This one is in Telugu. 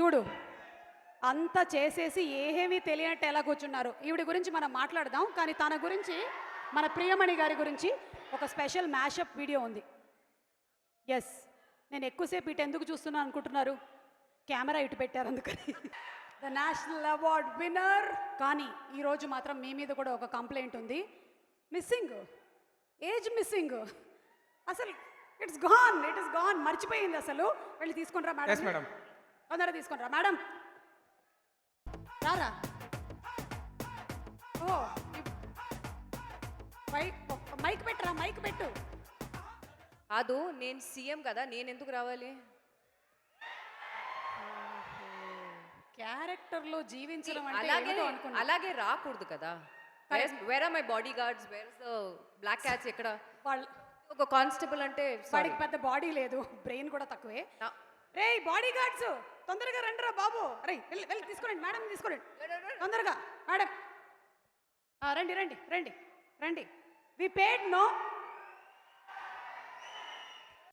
చూడు అంతా చేసేసి ఏమీ తెలియనట్టు ఎలా కూర్చున్నారు. ఈవిడ గురించి మనం మాట్లాడదాం, కానీ తన గురించి మన ప్రియమణి గారి గురించి ఒక స్పెషల్ మ్యాషప్ వీడియో ఉంది. ఎస్, నేను ఎక్కువసేపు ఇటు ఎందుకు చూస్తున్నాను అనుకుంటున్నారు? కెమెరా ఇటు పెట్టారు అందుకని. The national award winner. కానీ ఈరోజు మాత్రం మీ మీద కూడా ఒక కంప్లైంట్ ఉంది. Missing, age missing. అసలు ఇట్స్ గాన్, మర్చిపోయింది అసలు. వెళ్ళి తీసుకొని రా మేడం. తొందరగా తీసుకొని రా మేడం. రారా. ఓ మైక్ పెట్టరా, మైక్ పెట్టు. కాదు, నేను సీఎం కదా, నేను ఎందుకు రావాలి? క్యారెక్టర్లో జీవించడం అలాగే రాకూడదు కదా. Where are my bodyguards, where is the black cats? ఎక్కడ వాళ్ళు? ఒక కానిస్టేబుల్ అంటే వాడికి పెద్ద బాడీ లేదు, బ్రెయిన్ కూడా తక్కువే. రే బాడీ గార్డ్స్, తొందరగా రండి రా బాబు. రే వెళ్ళి తీసుకోండి మేడం, తీసుకోండి తొందరగా మేడం. రండి రండి రండి రండి. వి పేడ్ నో